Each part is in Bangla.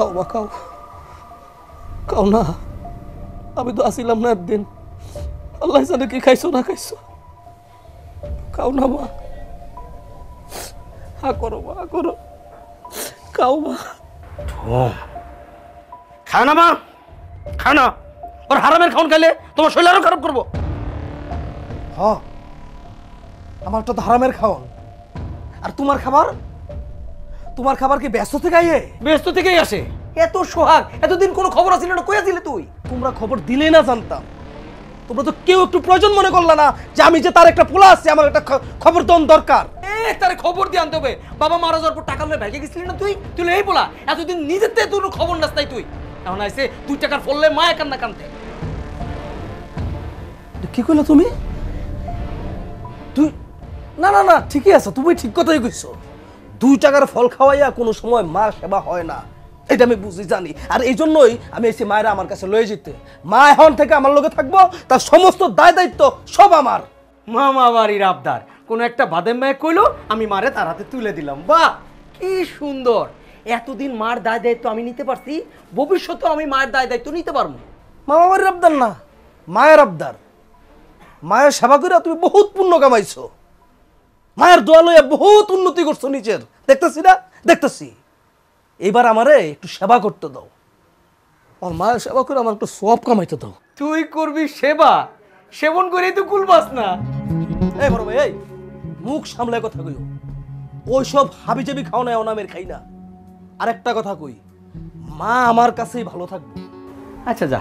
খাও মা খাও, খাও না। আমি তো আসিলাম না একদিন, আল্লাহ জানে কি খাইছো না খাইছো। খাও না মা, হা করো মা, করো, খাও মা। খাও না মা, খাও না। ওর হারামের খাওন খাইলে তোমার শরীর আরো খারাপ করবো। হ্যাঁ, আমারটা তো হারামের খাওয়ান। আর তোমার খাবার, তোমার খাবার কি ব্যস্ত থেকে আইয়ে? ব্যস্ত থেকেই আসে। এত সোহাগ, এতদিন কোনো খবর আসিল না, কই আসিলে তুই? তোমরা খবর দিলে না জানতাম। তোমরা তো কেউ একটু প্রয়োজন মনে করলা না যে আমি যে তার একটা পোলা আছে, আমার একটা খবর দেওয়ার দরকার। তারে খবর দিয়ে আনতে হবে। বাবা মারা যাওয়ার পর টাকা লয়ে ভেগে গেছিলি না তুই? তুই এই বলা এতদিন নিজের থেকে তোর খবর নাস তাই তুই এখন আইসে 2 টাকার ফললে মায়া কান্না কানতে। কি কইলা তুমি? তুই না না না, ঠিকই আছে, তুমি ঠিক কথাই কইছো। 2 টাকার ফল খাওয়াইয়া কোনো সময় মা সেবা হয় না, এটা আমি বুঝি জানি। আর এই জন্যই আমি এসে মায়েরা আমার কাছে লয়ে যেতে। মা এখন থেকে আমার লগে থাকবো, তার সমস্ত দায় দায়িত্ব সব আমার। মামা বাড়ির আবদার কোন একটা বাদেম মায়ে কইলো, আমি মারে তার হাতে তুলে দিলাম। বাহ কি সুন্দর! এতদিন মার দায় দায়িত্ব আমি নিতে পারছি, ভবিষ্যতেও আমি মায়ের দায় দায়িত্ব নিতে পারবো। মামা বাড়ির আবদার না, মায়ের আবদার। মায়ের সেবা করে তুমি বহুত পুণ্য কামাইছো, মায়ের দোয়া লইয়া বহুত উন্নতি করছো নিজের, দেখতেছি না, দেখতেছি। এবার আমারে একটু সেবা করতে দাও, আমার মায়ের সেবা করে আমার একটু সব কামাইতে দাও। তুই করবি সেবা, সেবন করেই তো কুলবাস না। এই বড় ভাই, এই মুখ সামলায় কথা কইও। ওইসব হাবিজাবি খাও না, অনামের খাই না। আর একটা কথা কই, মা আমার কাছেই ভালো থাকবে। আচ্ছা যা,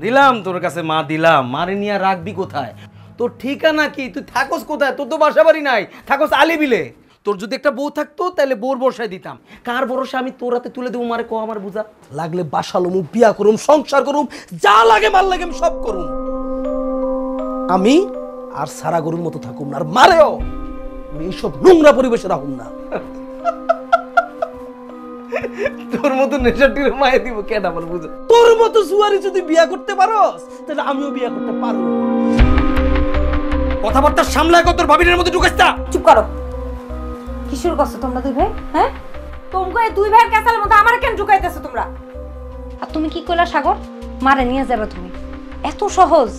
দিলাম তোর কাছে মা, দিলাম। মারে নিয়ে রাখবি কোথায়? তোর ঠিকানা কি? তুই থাকস কোথায়? তোর তো বাসা বাড়ি নাই, থাকস আলিবিলে। তোর যদি একটা বউ থাকতো তাহলে বউর বর্ষায় দিতাম। কার ভরসা আমি তোর হাতে তুলে দেবো? মারে কো, আমার বুঝা। লাগলে বাসালুম, বিয়া করুম, সংসার করুম, যা লাগে মাল লাগে আমি সব করুম। আমি আর সারা গরুর মতো থাকুম না, আর মারেও আমি এইসব নোংরা পরিবেশে রাখুম না। তোর মতো নেশাটির মায়ে দিব কেন আমার বুঝা? তোর মতো জুয়ারি যদি বিয়া করতে পারোস তাহলে আমিও বিয়া করতে পারবো। কথাবার্তা সামলায় কত, তোর ভাবিনের মধ্যে ঢুকাইছ না। চুপ করো। কি শুরু করছো তোমরা দুই ভাই? হ্যাঁ, তোমরা এই দুই ভাইয়ের ক্যাসালের মধ্যে আমার কেন ঢুকাইতেছো তোমরা? আর তুমি কি কইলা সাগর? মারে নিয়ে যাবে তুমি? এত সহজ?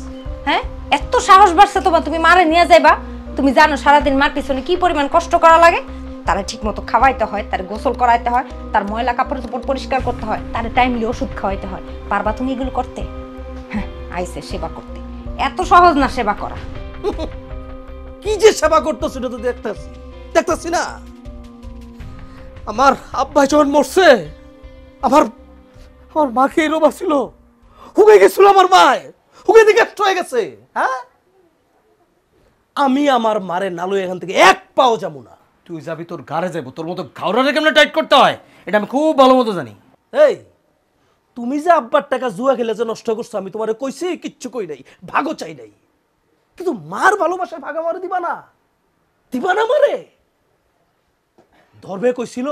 হ্যাঁ, এত সাহস বাড়ছে তোমার, তুমি মারে নিয়ে যাইবা? তুমি জানো সারাদিন মার পিছনে কি পরিমাণ কষ্ট করা লাগে? তারে ঠিক মতো খাওয়াইতে হয়, তার গোসল করাইতে হয়, তার ময়লা কাপড় চোপড় পরিষ্কার করতে হয়, তারে টাইমলি ওষুধ খাওয়াইতে হয়। পারবা তুমি এগুলো করতে? হ্যাঁ, আইসে সেবা করতে। এত সহজ না সেবা করা। কি যে সেবা করতো সেটা তো দেখতেছি, দেখতেছি না। আমার আব্বা যখন মরছে, আমার আমার মাকে এরকম ছিল, হুকে গেছিল আমার মায়, হুকে দিকে নষ্ট হয়ে গেছে। হ্যাঁ, আমি আমার মারে নালু এখান থেকে এক পাও যাবো না। তুই যাবি, তোর গাড়ে যাবো। তোর মতো ঘাওড়ারে কেমনে টাইট করতে হয় এটা আমি খুব ভালো মতো জানি। এই তুমি যে আব্বার টাকা জুয়া খেলে যে নষ্ট করছো, আমি তোমারে কইছি কিচ্ছু কই নাই, ভাগও চাই নাই। কিন্তু মার ভালোবাসার ভাগ আমারে দিবা না, দিবা না মারে। ধর্মে কইছিল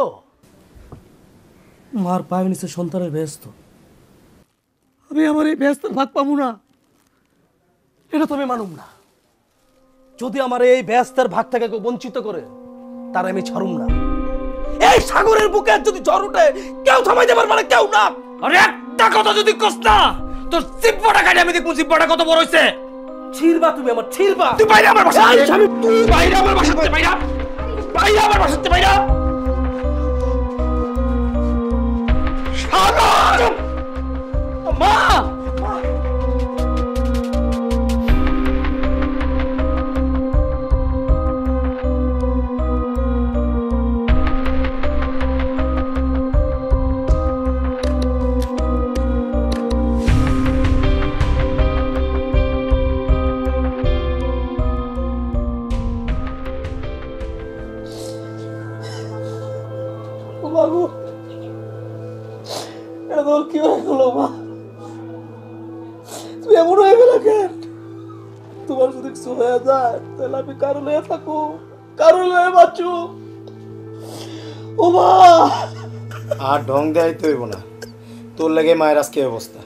মার পায়ে নিচে সন্তানের ব্যস্ত, আমি আমার এই ব্যস্তের ভাগ পাবো না, এটা তো আমি মানুম না। যদি আমার এই ব্যস্তের ভাগ থেকে কেউ বঞ্চিত করে তার আমি ছাড়ুম না। এই সাগরের বুকে যদি ঝড় উঠে কেউ থামাইতে পারবে না, কেউ না। আরে একটা কথা যদি কস না, তোর জিব্বাটা কাটে আমি দেখবো জিব্বাটা কত বড় হইছে। ছিড়বা তুমি আমার, ছিড়বা। তুই বাইরে আমার বাসা থেকে, তুই বাইরে আমার বাসা থেকে, বাইরে বাইরে আমার বাসা থেকে, বাইরে। সাগর মা, বাবু এটা তোর কি হয়ে গেল মা? তুমি এমন হয়ে গেল কেন? তোমার যদি কিছু হয়ে যায় তাহলে আমি কারো লয়ে থাকো, কারো লয়ে বাঁচু। ও মা, আর ঢং দেয় তো হইব না, তোর লাগে মায়ের আজকে অবস্থা।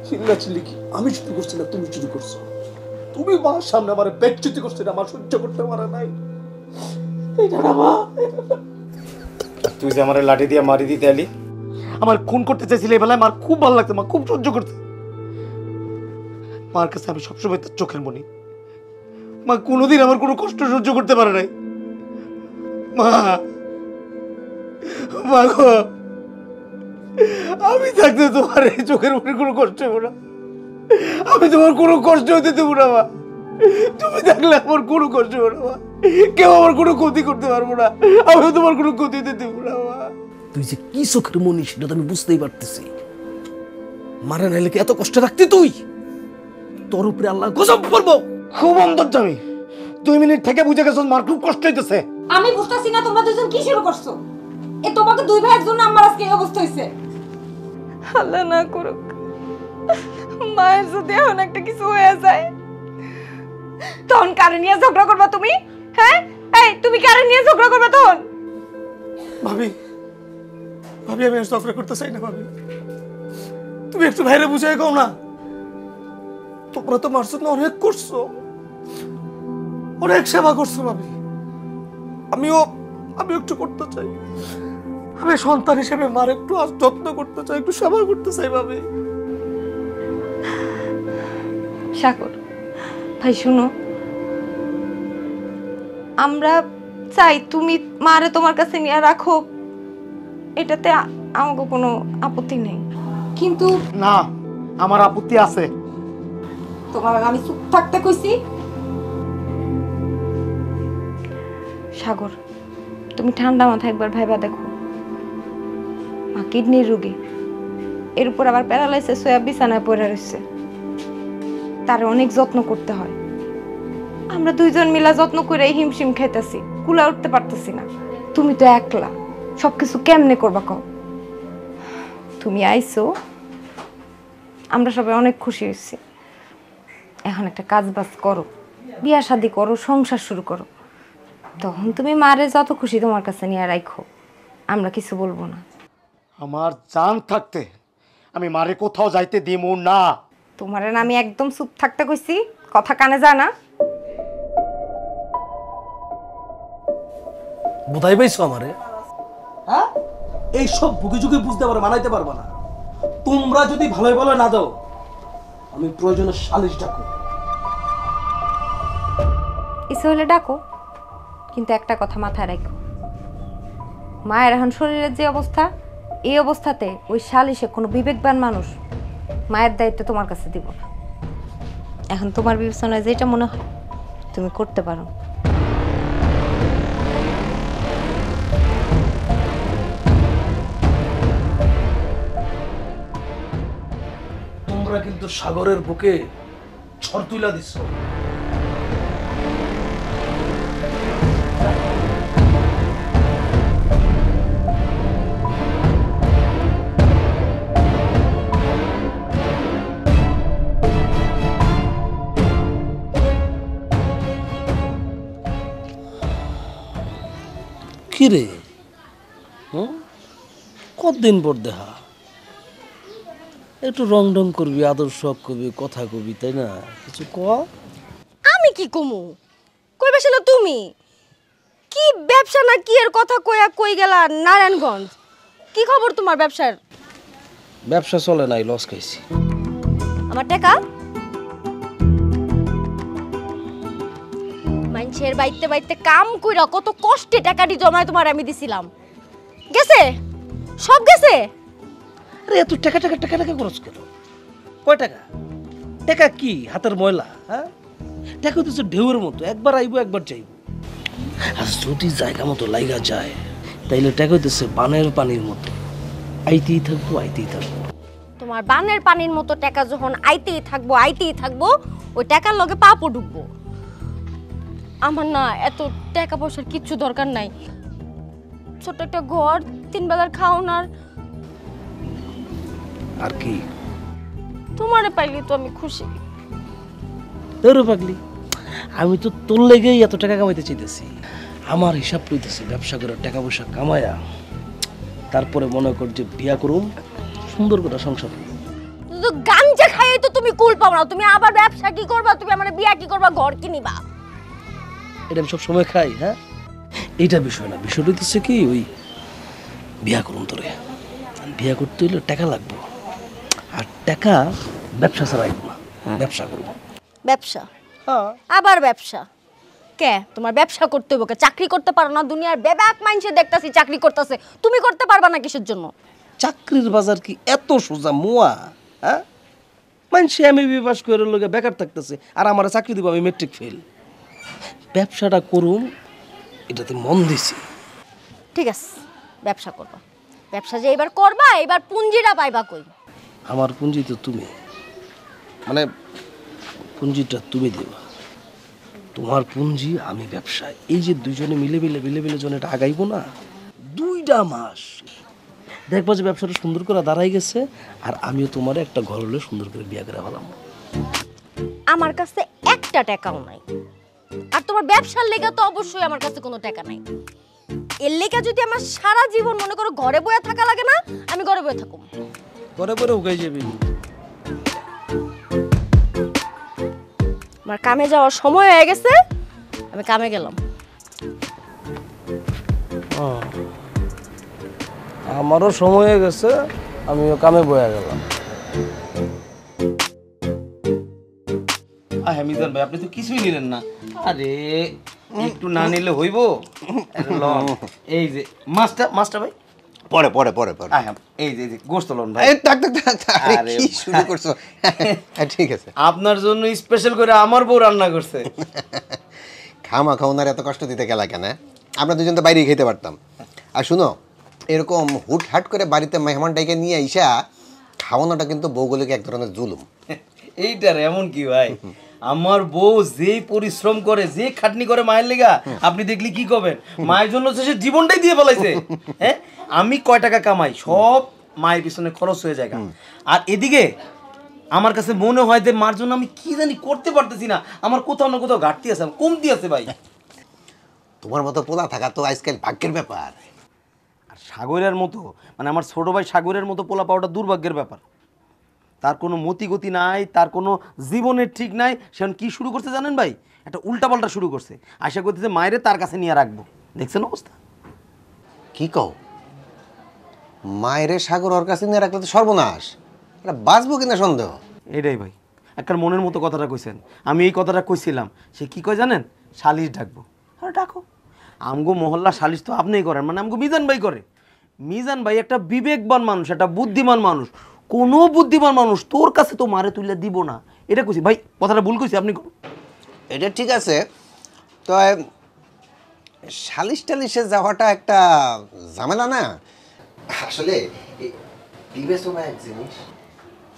চিল্লা চিল্লি কি আমি চুরি করছি না, তুমি চুরি করছো। তুমি মার সামনে আমার বেচ্যুতি করছো, না আমার সহ্য করতে পারে নাই। এইটা না মা, তুই যে আমার লাঠি দিয়ে মারি দিতে আলি, আমার খুন করতে চাইছিলে এই বেলায় মার খুব ভালো লাগতো, মা খুব সহ্য করতে। মার কাছে আমি সবসময় তার চোখের মনি। মা কোনোদিন আমার কোনো কষ্ট সহ্য করতে পারে নাই। মা, মা গো, আমি থাকতে তোমার এই চোখের মনে কোনো কষ্ট হবো না, আমি তোমার কোনো কষ্ট হতে দেবো না মা। তুমি থাকলে আমার কোনো কষ্ট হবে না মা, কেউ আমার কোনো ক্ষতি করতে পারবো না, আমিও তোমার কোনো ক্ষতি হতে দেবো না মা। তুই যে কি চোখের মনি সেটা তো আমি বুঝতেই পারতেছি। মারে নাইলে কি এত কষ্ট রাখতি তুই? তোর উপরে আল্লাহ গজব করবো। খুব অন্তর্যামী, 2 মিনিট থেকে বুঝে গেছো মার খুব কষ্ট হইতেছে। আমি বুঝতাছি না তোমরা দুজন কি শুরু করছো। এ তোমাকে দুই ভাইয়ের জন্য আমার আজকে এই অবস্থা হইছে। আল্লাহ না করুক মায়ের যদি এখন একটা কিছু হয়ে যায়, তখন কারে নিয়ে ঝগড়া করবা তুমি? হ্যাঁ, এই তুমি কারে নিয়ে ঝগড়া করবা তখন? ভাবি, ভাবি আমি আর ঝগড়া করতে চাই না ভাবি। তুমি একটু ভাইরে বুঝাই কও না। তোমরা তো মার জন্য অনেক করছো, অনেক সেবা করছো ভাবি। আমিও একটু করতে চাই। আমি সন্তান হিসেবে মার একটু যত্ন করতে চাই, একটু সেবা করতে চাই ভাবি। সাগর ভাই শুনো, আমরা চাই তুমি মারে তোমার কাছে নিয়ে রাখো, এটাতে আমাকে কোনো আপত্তি নেই, কিন্তু না, আমার আপত্তি আছে। তোমার আমি চুপ থাকতে কইছি। সাগর তুমি ঠান্ডা মাথায় একবার ভাইবা দেখো, মা কিডনির রোগী, এর উপর আবার প্যারালাইসিস হয়ে বিছানায় পড়ে রয়েছে, তার অনেক যত্ন করতে হয়। আমরা দুইজন মিলা যত্ন করে হিমশিম খাইতেছি, কুলা উঠতে পারতেছি না। তুমি তো একলা, সবকিছু কেমনে করবা কও? তুমি আইছো, আমরা সবাই অনেক খুশি হয়েছি। এখন একটা কাজ বাজ করো, বিয়া শাদি করো, সংসার শুরু করো, তখন তুমি মারে যত খুশি তোমার কাছে নিয়ে রাখো, আমরা কিছু বলবো না। আমার জান থাকতে আমি মারে কোথাও যাইতে দিব না। তোমারে না আমি একদম চুপ থাকতে কইছি, কথা কানে যায় না। বুঝাই পাইছো আমারে? হ্যাঁ, এই সব ভুগে যুগে বুঝতে পারো, মানাইতে পারবা না। তোমরা যদি ভালোই ভালো না দাও, আমি প্রয়োজনে সালিশ ডাকো। ইচ্ছে হলে ডাকো, কিন্তু একটা কথা মাথায় রাখো, মায়ের এখন শরীরের যে অবস্থা, এই অবস্থাতে ওই সালিশে কোনো বিবেকবান মানুষ মায়ের দায়িত্ব তোমার কাছে দিব না। এখন তোমার বিবেচনায় যেটা মনে হয় তুমি করতে পারো। তোমরা কিন্তু সাগরের বুকে ঝড় তুইলা দিচ্ছ। কিরে, কতদিন পর দেখা, একটু রং ডং করবি, আদর শখ করবি, কথা কবি, তাই না? কিছু ক। আমি কি কমু? কই বেশি না তুমি কি ব্যবসা না কি এর কথা কইয়া কই গেলা নারায়ণগঞ্জ? কি খবর তোমার ব্যবসার? ব্যবসা চলে নাই, লস খাইছি। আমার টাকা মানুষের বাইতে বাইতে কাম কইরা কত কষ্টে টাকাটি জমায় তোমার আমি দিছিলাম, গেছে সব গেছে। আরে এত টাকা টাকা টাকা টাকা খরচ কেন? কয় টাকা? টাকা কি হাতের ময়লা? হ্যাঁ, টাকা হচ্ছে ঢেউয়ের মতো, একবার আইবো একবার যাইবো। আর যদি জায়গা মতো লাইগা যায়, তাইলে টাকা হইতেছে বানের পানির মতো, আইতেই থাকবো আইতেই থাকবো। তোমার বানের পানির মতো টাকা যখন আইতেই থাকবো, ওই টাকার লগে পাপও ডুববো। আমার না এত টাকা পয়সার কিচ্ছু দরকার নাই, ছোট একটা ঘর, 3 বেলার খাওয়ানোর। আর কি? তোমারে পাইলে তো আমি খুশি। তোরে পাগলি, আমি তো তোর লেগেই এত টাকা কামাইতে চাইতেছি। আমার হিসাব লইতেছি, ব্যবসা করে টাকা পয়সা কামায়া তারপরে মনে কর যে বিয়া করুম, সুন্দর করে সংসার করুম। তো গাঞ্জা খাইয়ে তো তুমি কুল পাও না, তুমি আবার ব্যবসা কি করবা, তুমি আমার বিয়া কি করবা, ঘর কি নিবা? এটা আমি সব সময় খাই। হ্যাঁ, এইটা বিষয় না, বিষয় হইতেছে কি ওই বিয়া করুম তোরে, বিয়ে করতে হইলে টাকা লাগবে, আর টাকা ব্যবসা ছাড়াইব না, ব্যবসা করবো। ব্যবসা? হ্যাঁ। আবার ব্যবসা? কে তোমার ব্যবসা করতে হবে? চাকরি করতে পারো না? দুনিয়ার বেবাক মানুষে দেখতাছি চাকরি করতেছে, তুমি করতে পারবা না কিসের জন্য? চাকরির বাজার কি এত সোজা মুয়া? হ্যাঁ, মানুষে এমএবি পাস করে লোকে বেকার থাকতেছে, আর আমার চাকরি দিব আমি মেট্রিক ফেল। ব্যবসাটা করুম, এটাতে মন দিছি। ঠিক আছে, ব্যবসা করবা। ব্যবসা যে এবার করবা, এবার পুঁজিটা পাইবা কই? আমার পুঁজি তো তুমি, মানে পুঁজিটা তুমি দেবা। তোমার পুঁজি, আমি ব্যবসায়। এই যে দুইজনে মিলে মিলে মিলে মিলে জন এটা আগাইবো না, 2টা মাস দেখবা যে ব্যবসাটা সুন্দর করে দাঁড়াই গেছে, আর আমিও তোমার একটা ঘর হলে সুন্দর করে বিয়ে করে ফেলাম। আমার কাছে একটা টাকাও নাই, আর তোমার ব্যবসার লেগে তো অবশ্যই আমার কাছে কোনো টাকা নাই। এর লেগে যদি আমার সারা জীবন মনে করো ঘরে বসে থাকা লাগে না, আমি ঘরে বসে থাকুম। ঘরে পরে উগাই যাবি। আমার কামে যাওয়ার সময় হয়ে গেছে, আমি কামে গেলাম। আমারও সময় হয়ে গেছে, আমিও কামে বয়ে গেলাম। মিজান ভাই, আপনি তো কিছুই নিলেন না। আরে একটু না নিলে হইব? এই যে মাছটা ভাই পরে পরে পরে পরে এই যে গোস্ত লন ভাই। এই থাক থাক থাক থাক, আরে আরে কি শুরু করছো? ঠিক আছে, আপনার জন্য স্পেশাল করে আমার বউ রান্না করছে। খামা খাওনার এত কষ্ট দিতে গেলা কেন? আমরা দুজন তো বাইরেই খেতে পারতাম। আর শুনো, এরকম হুটহাট করে বাড়িতে মেহমানটাকে নিয়ে আইসা খাওয়ানোটা কিন্তু বউগুলোকে এক ধরনের জুলুম। এইটার এমন কি ভাই, আমার বউ যেই পরিশ্রম করে, যে খাটনি করে মায়ের লেগা, আপনি দেখলি কি করবেন? মায়ের জন্য সে জীবনটাই দিয়ে ফেলাইছে। হ্যাঁ, আমি কয় টাকা কামাই সব মায়ের পিছনে খরচ হয়ে যায়। আর এদিকে আমার কাছে মনে হয় যে মার জন্য আমি কি জানি করতে পারতেছি না, আমার কোথাও না কোথাও ঘাটতি আছে, কমতি আছে ভাই। তোমার মতো পোলা থাকা তো আজকাল ভাগ্যের ব্যাপার। আর সাগরের মতো, মানে আমার ছোট ভাই সাগরের মতো পোলা পাওয়াটা দুর্ভাগ্যের ব্যাপার। তার কোনো মতিগতি নাই, তার কোনো জীবনের ঠিক নাই। সে কি শুরু করছে জানেন ভাই? একটা উল্টাপাল্টা শুরু করছে। আশা করতেছে মায়েরে তার কাছে নিয়ে রাখবো। দেখছেন অবস্থা? কি কও? মায়ের সাগর ওর কাছে নিয়ে রাখলে তো সর্বনাশ। এটা বাঁচবো কিনা সন্দেহ। এটাই ভাই, একটা মনের মতো কথাটা কইছেন। আমি এই কথাটা কইছিলাম, সে কি কয় জানেন? সালিশ ডাকবো। আরে ডাকো, আমগো মহল্লা সালিশ তো আপনিই করেন, মানে আমগো মিজান ভাই করে। মিজান ভাই একটা বিবেকবান মানুষ, একটা বুদ্ধিমান মানুষ। কোনো বুদ্ধিমান মানুষ তোর কাছে তো মারে তুলে দিব না, এটা কইছি ভাই। কথাটা ভুল কইছি, আপনি এটা ঠিক আছে, তো সালিশ টালিশে যাওয়াটা একটা ঝামেলা না? আসলে বিবেচনা এক জিনিস,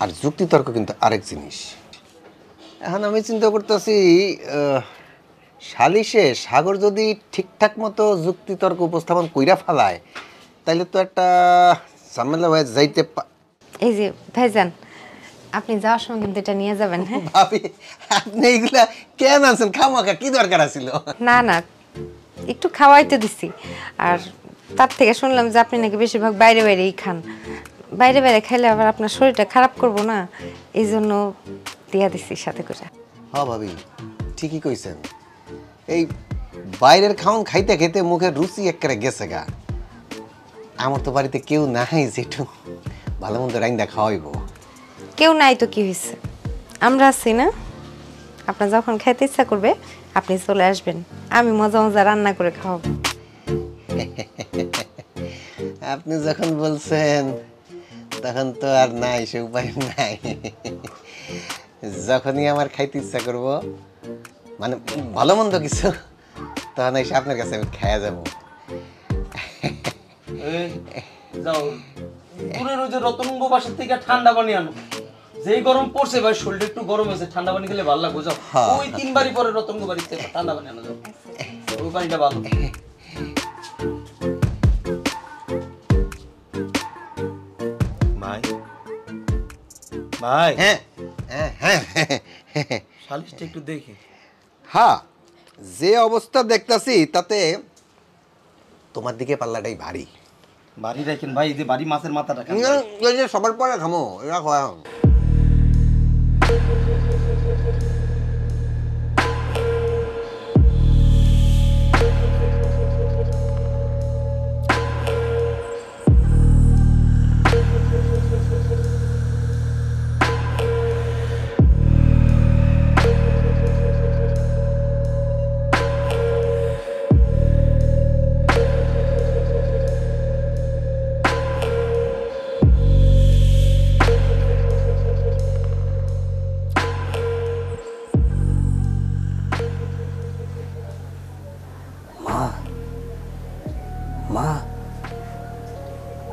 আর যুক্তিতর্ক কিন্তু আরেক জিনিস। এখন আমি চিন্তা করতেছি, সালিশে সাগর যদি ঠিকঠাক মতো যুক্তিতর্ক উপস্থাপন কইরা ফেলায়, তাইলে তো একটা ঝামেলা হয়ে যাইতে। এই যে ভাইজান, আপনি যাওয়ার সময় কিন্তু এটা নিয়ে যাবেন। হ্যাঁ ভাবি, আপনি এইগুলা কেন আনছেন? খামাখা কি দরকার ছিল? না না, একটু খাওয়াইতে দিছি। আর তার থেকে শুনলাম যে আপনি নাকি বেশিরভাগ বাইরে বাইরেই খান। বাইরে বাইরে খাইলে আবার আপনার শরীরটা খারাপ করবো না, এই জন্য দিয়া দিছি সাথে করে। হ্যাঁ ভাবি, ঠিকই কইছেন। এই বাইরের খাওন খাইতে খাইতে মুখের রুচি একেবারে গেছে গা। আমার তো বাড়িতে কেউ নাই যে একটু ভালো মন্দ রাইন্দা খাওয়াইব। কেউ নাই তো কি হয়েছে, আমরা আছি না? আপনার যখন খাইতে ইচ্ছা করবে আপনি চলে আসবেন, আমি মজা মজা রান্না করে খাওয়াবো। আপনি যখন বলছেন তখন তো আর নাই, সে উপায় নাই। যখনই আমার খাইতে ইচ্ছা করব, মানে ভালো মন্দ কিছু, তখন এসে আপনার কাছে আমি খাইয়া যাবো। যাও দূরের ওই যে রতনঙ্গ বাসার থেকে ঠান্ডা পানি আনো। যেই গরম পড়ছে ভাই, শরীরটা একটু গরম হয়েছে, ঠান্ডা পানি খেলে ভালো লাগবে। যাও ওই 3 বাড়ি পরে রতনঙ্গ বাড়িতে ঠান্ডা পানি আনো, যাও, ওই পানিটা ভালো। ভাই ভাই, হ্যাঁ হ্যাঁ হ্যাঁ হ্যাঁ, সালিশটা একটু দেখি। হ্যাঁ, যে অবস্থা দেখতাছি তাতে তোমার দিকে পাল্লাটাই ভারী। বাড়ি রাখেন ভাই, এই যে বাড়ি মাছের মাথাটা খান। এই যে সবার পরে খামো, এরা খাওয়া।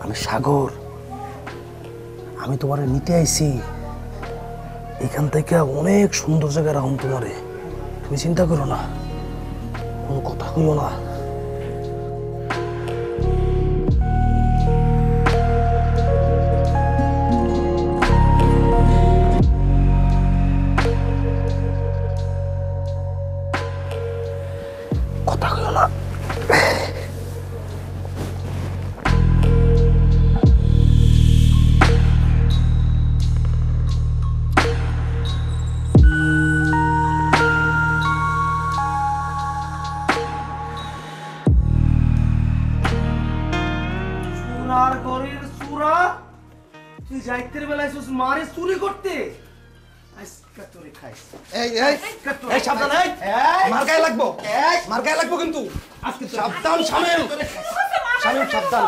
আমি সাগর, আমি তোমারে নিতে আইছি। এখান থেকে অনেক সুন্দর জায়গা রাখুন তোমারে, তুমি চিন্তা করো না, কোনো কথা কইও না। কথা কইও না। চুরার ঘরের চুরা, তুই যাইতের বেলায় মারে চুরি করতে, আজকে তোরে খাইস। এই এই এই সাবধান, এই মার গায়ে লাগবো, মার গায়ে লাগবো কিন্তু। আজকে সাবধান শামিম, শামিম সাবধান।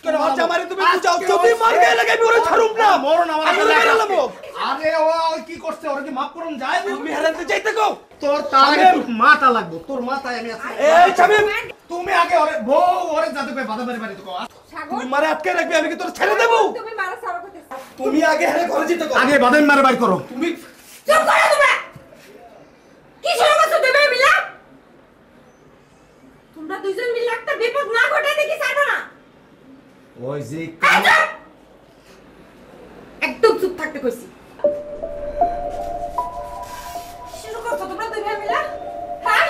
কেন আজ আমারে তুমি বুঝাও, যদি মার গায়ে লাগে আমি ওরে ছাড়ুম না, মরণ আমার আমি মেরে নেবো। আরে ও কি করছে, ওরে কি মাফ করুন যায়? তুমি হারাতে যাইতে কও। তোর তার মাথা লাগবো, তোর মাথায় আমি আছি। এই শামিম, তুমি আগে ওরে বউ ওরে যাতে কই বাধা মারি তো কও। তুমি মারে আটকে রাখবি, আমি কি তোর ছেড়ে দেবো? তুমি মারা সারা করতেছ। তুমি আগে হেরে ঘরে যেতে কও। আগে বাধা মারি বাইর করো। তুমি চুপ করো তোমরা। কি শুরু করছো তুমি মিলা? তোমরা দুইজন মিলে একটা বিপদ না ঘটে দেখি ছাড়ো না। ওই যে একদম চুপ থাকতে কইছি। শুরু করছো তোমরা দুই ভাই মিলে? হ্যাঁ?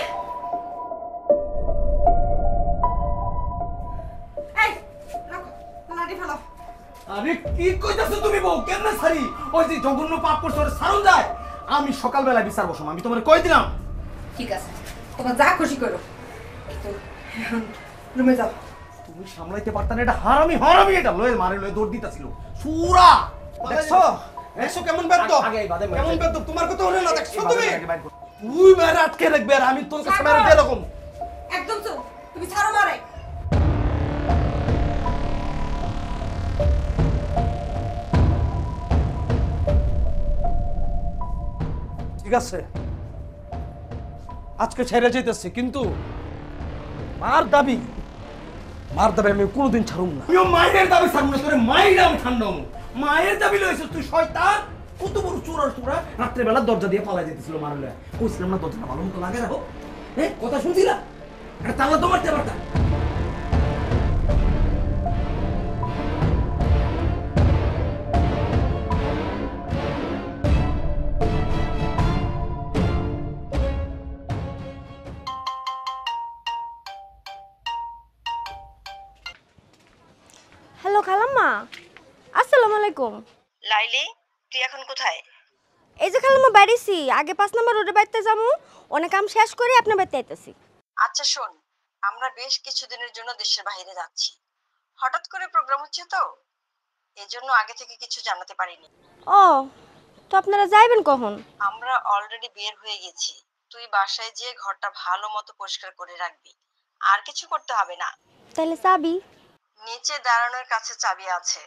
এই, রাখো, লাঠি ফেলো। আরে কি কইতাছো তুমি বউ? কেমনে ছাড়ি? ওই যে জঘন্য পাপ করছ ওরে ছাড়ুন যায়। আমি সকালবেলা বিচার বসম, আমি তোমারে কই দিলাম। ঠিক আছে, তোমরা যা খুশি করো। রুমে যাও। তুমি সামলাইতে পারতা না, এটা হারামি হারামি, এটা লয়ে মারে লয়ে দৌড় দিতাছিল সুরা। দেখছো, দেখছো কেমন ব্যর্থ, আগে এই বাদে মার। কেমন ব্যর্থ, তোমার কথা হলো না, দেখছো এই তুমি? বাদে আগে বাইর কর। তুই মারে আটকে রাখবি আর আমি তোর কাছে মারে দিয়ে রকম। একদম চুপ, তুমি ছাড়ো মারে। ঠিক আছে, আজকে ছেড়ে যেতেছি, কিন্তু মার দাবি আমি কোনোদিন ছাড়ুম না। তুইও মায়ের দাবি ছাড়ব না, তোরে মায়ের আমি ঠান্ডা হবো। মায়ের দাবি লইছিস তুই শয়তান, কত বড় চোর আর চোরা। রাত্রেবেলা দরজা দিয়ে পালাই যেতেছিল মারলে, কইছিলাম না দরজাটা ভালো মতো লাগে রাখো। হ্যাঁ কথা শুনছিলা? একটা তালা তো মারতে পারতাম। হ্যালো খালাম্মা, আসসালামু আলাইকুম। লাইলি, তুই এখন কোথায়? এই যে খালাম্মা বাড়িছি, আগে 5 নম্বর রোডে বাড়িতে যাবো, অনেক কাম শেষ করে আপনার বাড়িতে আইতেছি। আচ্ছা শোন, আমরা বেশ কিছুদিনের জন্য দেশের বাইরে যাচ্ছি। হঠাৎ করে প্রোগ্রাম হচ্ছে তো, এজন্য আগে থেকে কিছু জানাতে পারিনি। ও, তো আপনারা যাইবেন কখন? আমরা অলরেডি বের হয়ে গেছি। তুই বাসায় যেয়ে ঘরটা ভালো মতো পরিষ্কার করে রাখবি, আর কিছু করতে হবে না। তাহলে চাবি? নিচে দাঁড়ানোর কাছে চাবি আছে।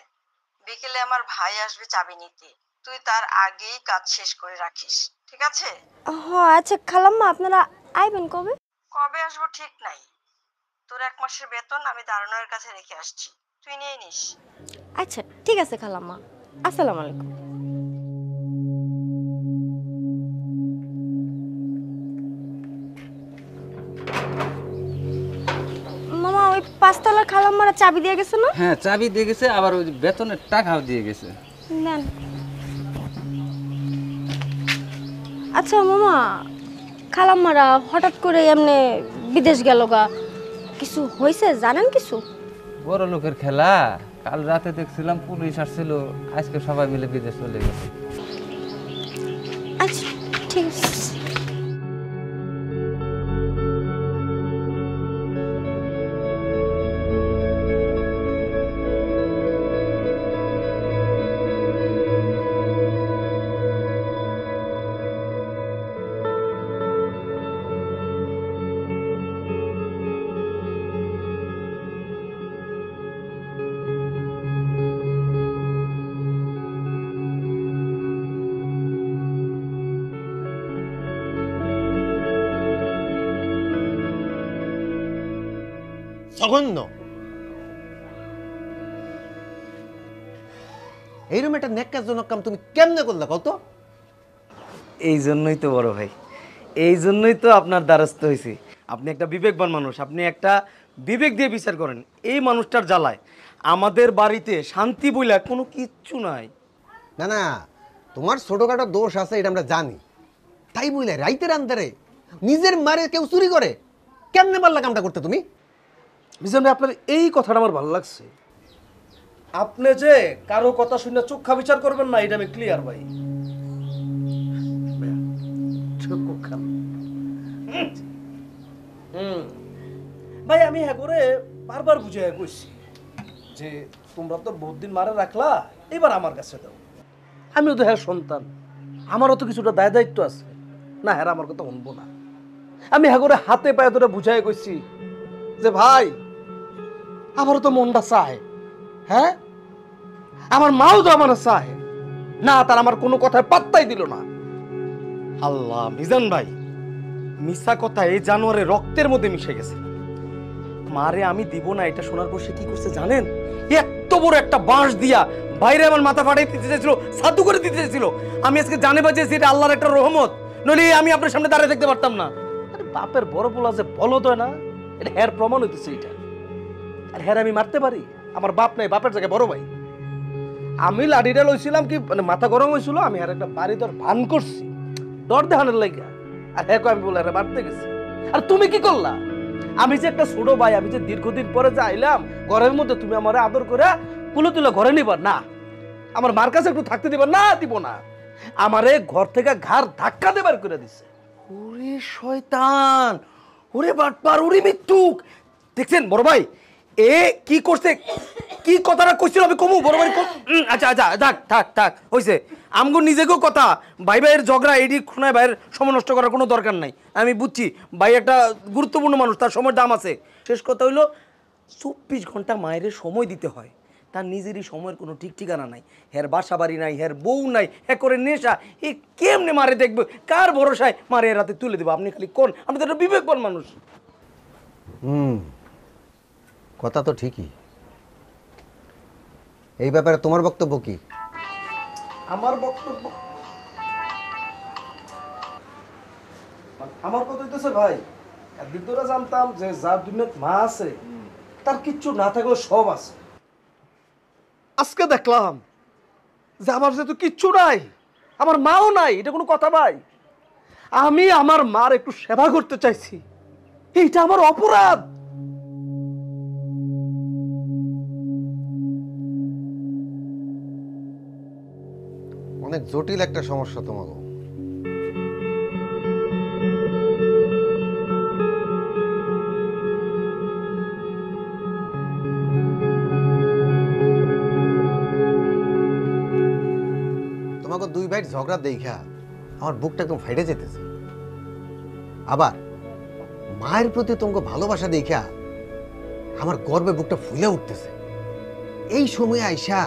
বিকেলে আমার ভাই আসবে চাবি নিতে, তুই তার আগেই কাজ শেষ করে রাখিস, ঠিক আছে? হ্যাঁ আচ্ছা খালাম্মা, আপনারা আইবেন কবে? কবে আসবো ঠিক নাই। তোর 1 মাসের বেতন আমি দাঁড়ানোর কাছে রেখে আসছি, তুই নিয়ে নিস। আচ্ছা ঠিক আছে খালাম্মা, আসসালামু আলাইকুম। মামা, ওই 5 তলার খালাম্মারা চাবি দিয়ে গেছে না? হ্যাঁ, চাবি দিয়ে গেছে, আবার ওই বেতনের টাকাও দিয়ে গেছে। নেন। আচ্ছা মামা, খালাম্মারা হঠাৎ করে এমনি বিদেশ গেল গা, কিছু হয়েছে জানেন কিছু? বড় লোকের খেলা, কাল রাতে দেখছিলাম পুলিশ আসছিল, আজকে সবাই মিলে বিদেশ চলে গেছে। আচ্ছা ঠিক আছে। জঘন্য। এইরকম একটা ন্যাক্কারজনক কাম তুমি কেমনে করলে কত? এই জন্যই তো বড় ভাই, এই জন্যই তো আপনার দ্বারস্থ হয়েছি। আপনি একটা বিবেকবান মানুষ, আপনি একটা বিবেক দিয়ে বিচার করেন। এই মানুষটার জ্বালায় আমাদের বাড়িতে শান্তি বইলা কোনো কিচ্ছু নাই। না না, তোমার ছোটখাটো দোষ আছে এটা আমরা জানি, তাই বলে রাইতের আন্ধারে নিজের মারে কেউ চুরি করে? কেমনে পারলা কামটা করতে তুমি? মিজান ভাই, আপনার এই কথাটা আমার ভালো লাগছে। আপনি যে কারো কথা শুনে চোখা বিচার করবেন না, এটা আমি ক্লিয়ার ভাই। ভাই আমি হ্যাঁ করে বারবার বুঝে কইছি যে তোমরা তো বহুত দিন মারে রাখলা, এবার আমার কাছে দাও। আমিও তো হ্যাঁ সন্তান, আমারও তো কিছুটা দায় দায়িত্ব আছে না, হ্যাঁ আমার কথা শুনবো না। আমি হ্যাঁ করে হাতে পায়ে ধরে বুঝাই কইছি যে ভাই আমারও তো মনটা চায়, হ্যাঁ আমার মাও তো আমার চায় না, তার আমার কোনো কথায় পাত্তাই দিল না। আল্লাহ, মিজান ভাই মিশা কথা এই জানোয়ারের রক্তের মধ্যে মিশে গেছে। মারে আমি দিব না এটা শোনার পর সে কি করছে জানেন? এত বড় একটা বাঁশ দিয়া বাইরে আমার মাথা ফাটাই দিতে চাইছিল, সাধু করে দিতে চাইছিল। আমি আজকে জানে বাজেছি এটা আল্লাহর একটা রহমত, নইলে আমি আপনার সামনে দাঁড়িয়ে দেখতে পারতাম না। আরে বাপের বড় পোলা যে বলদ হয় না, এটা হ্যার প্রমাণ হইতেছে এটা। আর হ্যার আমি মারতে পারি? আমার বাপ নাই, বাপের জায়গায় বড় ভাই। আমি লাঠিটা লইছিলাম কি মানে মাথা গরম হয়েছিল, আমি আর একটা বাড়ি তোর ভান করছি ডর দেখানোর লাগিয়া। আর হ্যাঁ আমি বলে মারতে গেছি। আর তুমি কি করলা? আমি যে একটা ছোট ভাই, আমি যে দীর্ঘদিন পরে যে আইলাম ঘরের মধ্যে, তুমি আমার আদর করে কুলে তুলে ঘরে নিবার না, আমার মার কাছে একটু থাকতে দিবার না, দিব না, আমারে ঘর থেকে ঘাড় ধাক্কা দেবার করে দিছে। ওরে শয়তান, ওরে বাটপার, ওরে মৃত্যুক। দেখছেন বড় ভাই এ কি করছে, কি কথাটা কইছিল আমি কমু বড় ভাই? আচ্ছা আচ্ছা থাক থাক থাক, হইছে। আমগো নিজেকেও কথা, ভাই ভাইয়ের ঝগড়া এডি খুনায় ভাইয়ের সময় নষ্ট করার কোনো দরকার নাই। আমি বুঝছি ভাই একটা গুরুত্বপূর্ণ মানুষ, তার সময়ের দাম আছে। শেষ কথা হইলো 24 ঘন্টা মায়ের সময় দিতে হয়, তার নিজেরই সময়ের কোনো ঠিক ঠিকানা নাই। হের বাসা বাড়ি নাই, হের বউ নাই, হ্যাঁ করে নেশা, এ কেমনে মারে দেখবে? কার ভরসায় মারে রাতে তুলে দেবো? আপনি খালি কোন, আমি তো একটা বিবেকবান মানুষ। কথা তো ঠিকই। এই ব্যাপারে তোমার বক্তব্য কি? আমার বক্তব্য, আমার কথা হইতেছে ভাই, একদিন তোরা জানতাম যে যার দুনিয়াত মা আছে তার কিচ্ছু না থাকলেও সব আছে। আজকে দেখলাম যে আমার যেহেতু কিচ্ছু নাই, আমার মাও নাই, এটা কোনো কথা ভাই? আমি আমার মার একটু সেবা করতে চাইছি, এইটা আমার অপরাধ। অনেক জটিল একটা সমস্যা তোমাকে। তোমাকে দুই ভাইয়ের ঝগড়া দেখা আমার বুকটা একদম ফেটে যেতেছে। আবার মায়ের প্রতি তোমাকে ভালোবাসা দেখা আমার গর্বে বুকটা ফুলে উঠতেছে। এই সময় আইসা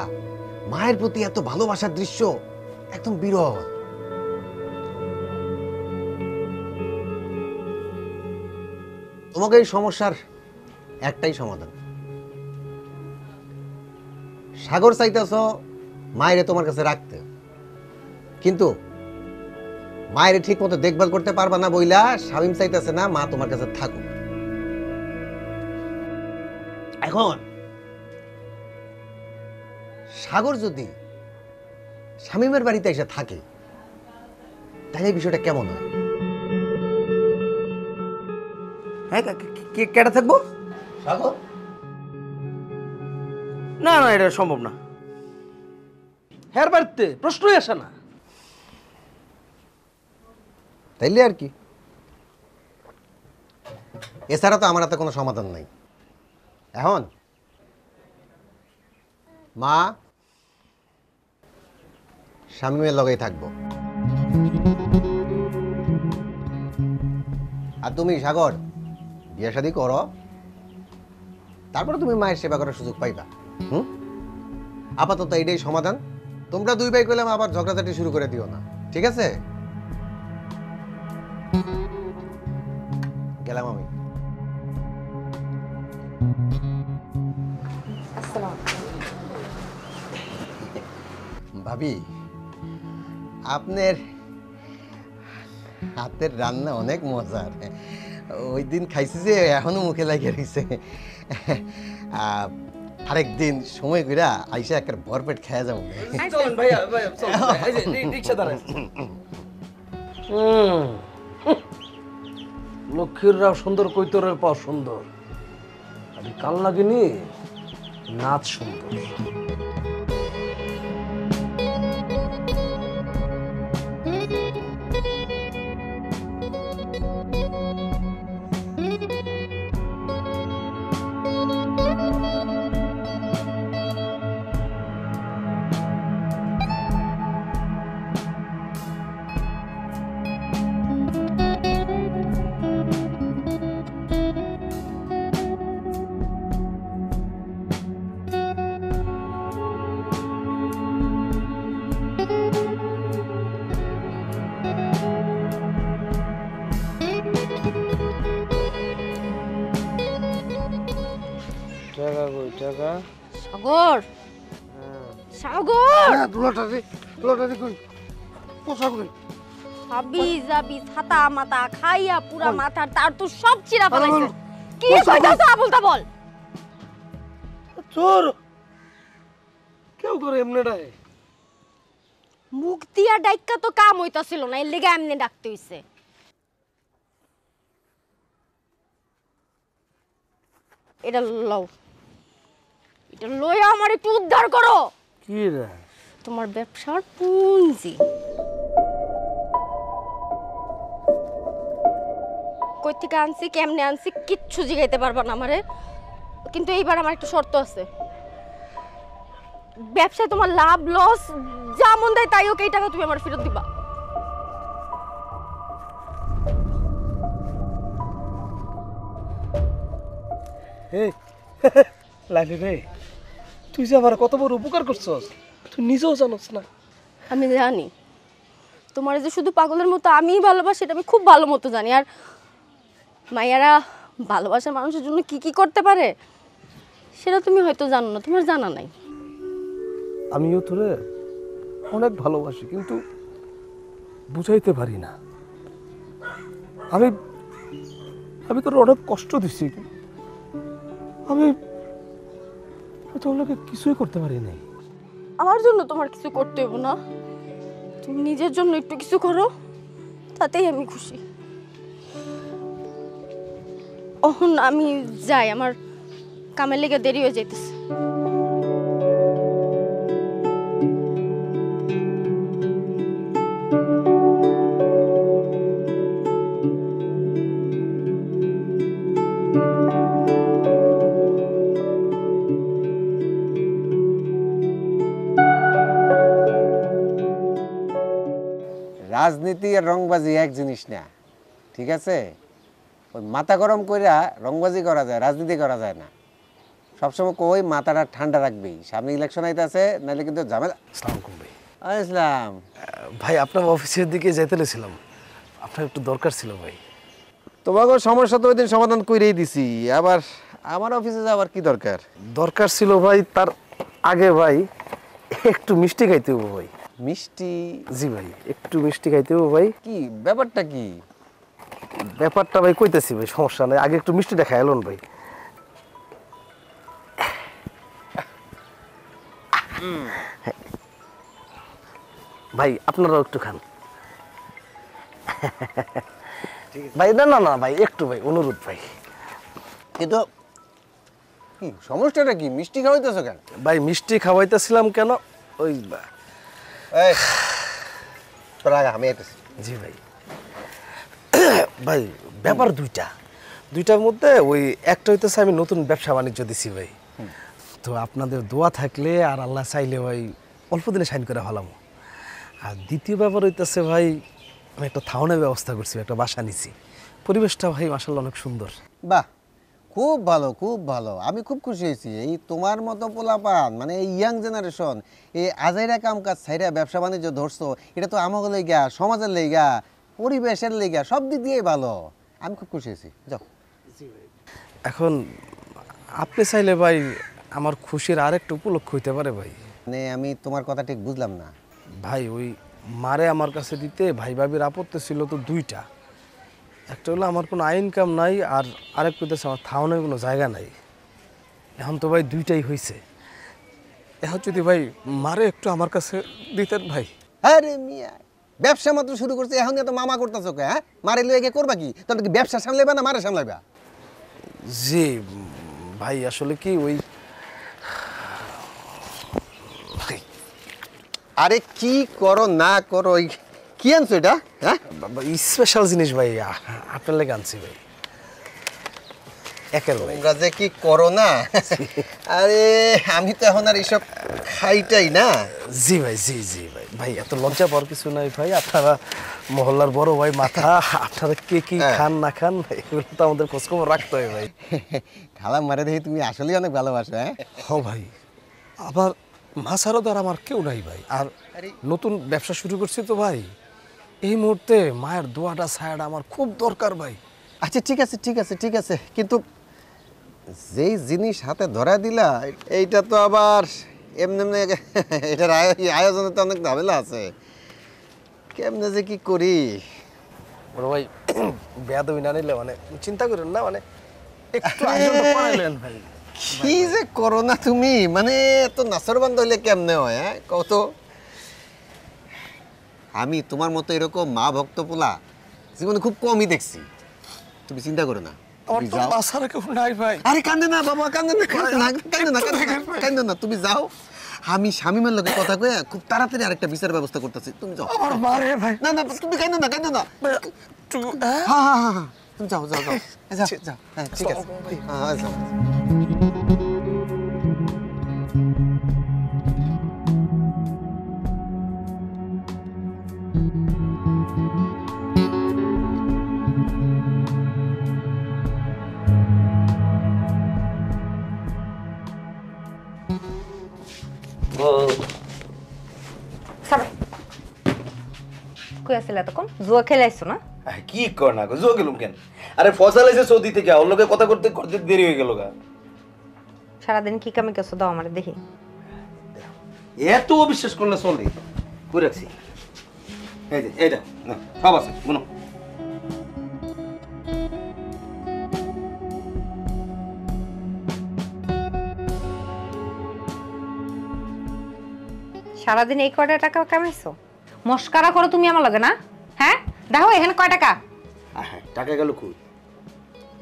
মায়ের প্রতি এত ভালোবাসার দৃশ্য একদম বিরল। তোমাকে এই সমস্যার একটাই সমাধান। সাগর চাইতেছ মায়েরে তোমার কাছে রাখতে, কিন্তু মায়েরে ঠিক মতো দেখভাল করতে পারবা না বইলা শামীম চাইতেছে না মা তোমার কাছে থাকুক। এখন সাগর যদি শামীমের বাড়িতে এসে থাকে তাহলে এই বিষয়টা কেমন হয়? হ্যাঁ কেটে থাকবো? সাগর না না, এটা সম্ভব না। হ্যার বাড়িতে প্রশ্নই আসে না। তাইলে আর কি, এছাড়া তো আমার হাতে কোনো সমাধান নাই। এখন মা শামীমের লগেই থাকবো, আর তুমি সাগর বিয়ে শাদী করো, তারপরে তুমি মায়ের সেবা করার সুযোগ পাইবা। আপাতত এইটাই সমাধান। তোমরা দুই ভাই কইলাম আবার ঝগড়াঝাটি শুরু করে দিও না, ঠিক আছে? গেলাম আমি। ভাবি আপনার হাতের রান্না অনেক মজার। ওই দিন খাইছি যে এখনো মুখে লাগিয়ে রয়েছে। আরেকদিন সময় করে আইসা একটা ভরপেট খেয়ে যাবো। চলেন ভাইয়া ভাইয়া চলেন এই যে রিকশা দাঁড়ায় লক্ষ্মীর রাও সুন্দর কৈতরের পা সুন্দর আর কাল লাগিনি নাচ সুন্দর টাকা কই টাকা? সাগর সাগর দুলাটা কই পোশাক কই? হাবি যাবি ছাতা মাতা খাইয়া পুরা মাথার তার তো সব চিরা ফেলাইছে কি কইতাছ আবুলতা বল চোর কেউ করে এমনেটাই মুখ দিয়া ডাইক্কা তো কাম হইতাছিল না এর লেগে এমনি ডাকতে হইছে এটা লও এটা লইয়া আমার একটু উদ্ধার করো কি রে তোমার ব্যবসার পুঁজি কই থেকে আনছি কেমনে আনছি কিচ্ছু জিগাইতে পারবা না আমারে কিন্তু এইবার আমার একটা শর্ত আছে ব্যবসায় তোমার লাভ লস যা মন দেয় তাই ওকে এই টাকা তুমি আমার ফেরত দিবা এই লাইলি রে তুই যে আমার কত বড় উপকার করছস তুই নিজেও জানোস না আমি জানি তোমার যে শুধু পাগলের মতো আমিই ভালোবাসি সেটা আমি খুব ভালো মতো জানি আর মাইয়ারা ভালোবাসা মানুষের জন্য কি কি করতে পারে সেটা তুমি হয়তো জানো না তোমার জানা নাই আমিও তোরে অনেক ভালোবাসি কিন্তু বুঝাইতে পারি না আমি আমি তোর অনেক কষ্ট দিছি আমি তোকে কিছুই করতে পারি নাই আমার জন্য তোমার কিছু করতে হবে না তুমি নিজের জন্য একটু কিছু করো তাতেই আমি খুশি এখন আমি যাই আমার কামের লেগে দেরি হয়ে যাইতেছে রাজনীতি আর রংবাজি এক জিনিস না, ঠিক আছে? ওই মাথা গরম কইরা রংবাজি করা যায়, রাজনীতি করা যায় না। সবসময় কই মাথাটা ঠান্ডা রাখবি, সামনে ইলেকশন আইতাছে, নাহলে কিন্তু ঝামেলা। আসসালামু আলাইকুম ভাই। আসসালাম। ভাই আপনার অফিসের দিকে যাইতে লেছিলাম, আপনার একটু দরকার ছিল ভাই। তোমাকে সমস্যা তো ওই দিন সমাধান করেই দিছি, আবার আমার অফিসে যাওয়ার কি দরকার? দরকার ছিল ভাই, তার আগে ভাই একটু মিষ্টি খাইতে হবো ভাই। মিষ্টি? জি ভাই, একটু মিষ্টি খাইতে হবো ভাই। কি ব্যাপারটা কি? ব্যাপারটা ভাই কইতেছি ভাই, সমস্যা নাই, আগে একটু মিষ্টিটা খাই এলন ভাই। ভাই আপনারাও একটু খান ভাই। না না না ভাই, একটু ভাই, অনুরোধ ভাই। কিন্তু কি সমস্যাটা কি? মিষ্টি খাওয়াইতেছো কেন? ভাই মিষ্টি খাওয়াইতেছিলাম কেন, ওই এই তোর আগে আমি আইতেছি। জি ভাই। ভাই ব্যাপার দুইটার মধ্যে ওই একটা হইতেছে আমি নতুন ব্যবসা বাণিজ্য দিছি ভাই, তো আপনাদের দোয়া থাকলে আর আল্লাহ চাইলে ভাই অল্প দিনে সাইন করে হলাম। আর দ্বিতীয় ব্যাপার হইতেছে ভাই আমি একটা থাউনের ব্যবস্থা করছি, একটা বাসা নিছি, পরিবেশটা ভাই মাশাআল্লাহ অনেক সুন্দর। বাহ, খুব ভালো খুব ভালো, আমি খুব খুশি হয়েছি। এই তোমার মতো পোলাপান, মানে এই ইয়াং জেনারেশন, এই আজাইরা কাম কাজ ছাইরা ব্যবসা বাণিজ্য ধরছো, এটা তো আমাকে লেগা, সমাজের লেগা, পরিবেশের লেগা, সব দিক দিয়েই ভালো। আমি খুব খুশি হয়েছি। যাও। এখন আপনি চাইলে ভাই আমার খুশির আরেকটা উপলক্ষ হইতে পারে ভাই। মানে আমি তোমার কথা ঠিক বুঝলাম না। ভাই ওই মারে আমার কাছে দিতে ভাই ভাবির আপত্তি ছিল তো দুইটা। একটা হলো আমার কোনো আইন কাম নাই, আর আরেক কইতেছে আমার থাউনের কোনো জায়গা নাই। এখন তো ভাই দুইটাই হয়েছে। এখন যদি ভাই মারে একটু আমার কাছে দিতেন ভাই। আরে মিয়া ব্যবসা মাত্র শুরু করছে, এখন এত মামা করতেছ কে? হ্যাঁ, মারে লইয়া গিয়ে করবা কি? তোর কি ব্যবসা সামলাইবা না মারে সামলাইবা? জি ভাই আসলে কি ওই আরে কি করো না করো, ওই কি আনছো এটা? হ্যাঁ, স্পেশাল জিনিস ভাই, আপনার লেগে আনছি ভাই, একের ভাই। তোমরা যে কি করো না, আরে আমি তো এখন আর এইসব খাইটাই না। জি ভাই, জি জি ভাই, ভাই এত লজ্জা পাওয়ার কিছু নাই ভাই। আপনারা মহল্লার বড় ভাই মাথা, আপনারা কে কি খান না খান এগুলো তো আমাদের খোঁজখবর রাখতে হয় ভাই। খালা মারে দেখি তুমি আসলেই অনেক ভালোবাসো। হ্যাঁ ভাই, আবার মা ছাড়াও তো আর আমার কেউ নাই ভাই, আর নতুন ব্যবসা শুরু করছি তো ভাই, এই মুহূর্তে মায়ের দোয়াটা ছায়াটা আমার খুব দরকার ভাই। আচ্ছা ঠিক আছে ঠিক আছে ঠিক আছে, কিন্তু যেই জিনিস হাতে ধরা দিলা এইটা তো আবার এমনি এমনি এটার আয়োজনে তো অনেক ঝামেলা আছে, কেমনে যে কি করি। বড় ভাই বেয়াদবি না নিলে মানে চিন্তা করেন না, মানে একটু আয়োজনটা করাইলেন ভাই। কি যে করো না তুমি, মানে এত নাসরবান্ধ হইলে কেমনে হয়? হ্যাঁ কত, আমি তোমার মতো এরকম মা ভক্ত পোলা জীবনে খুব কমই দেখছি। তুমি চিন্তা করো না, আমার তুমি তো যাও। বাসার কেউ নাই ভাই। আরে কান্দে না বাবা, কান্দে না, কান্দে না, কান্দে না, কান্দে না, তুমি যাও। আমি স্বামীমার লোকে কথা কয়ে খুব তাড়াতাড়ি আরেকটা বিচার ব্যবস্থা করতেছি, তুমি যাও। আমার মারে ভাই। না না তুমি কান্দে না, কান্দে না। হ্যাঁ হ্যাঁ হ্যাঁ, তুমি যাও যাও যাও যাও যাও। হ্যাঁ ঠিক আছে, হ্যাঁ যাও। কই আসলে এতক্ষণ জুয়া খেলে আইছো না? কি কর না জো গেলুম কেন? আরে ফসল এসে সৌদি থেকে, ওর লোকে কথা করতে করতে দেরি হয়ে গেল গা। সারাদিন কি কামে গেছো দাও আমার দেখি। এত অবিশ্বাস করলে চলে, করে রাখছি। এই যে এইটা না, সব আছে শুনো। সারাদিন এই কয়টা টাকা কামাইছো? মস্কারা করো তুমি আমার লগে না? হ্যাঁ দেখো এখানে কয় টাকা? হ্যাঁ টাকা গেল কই?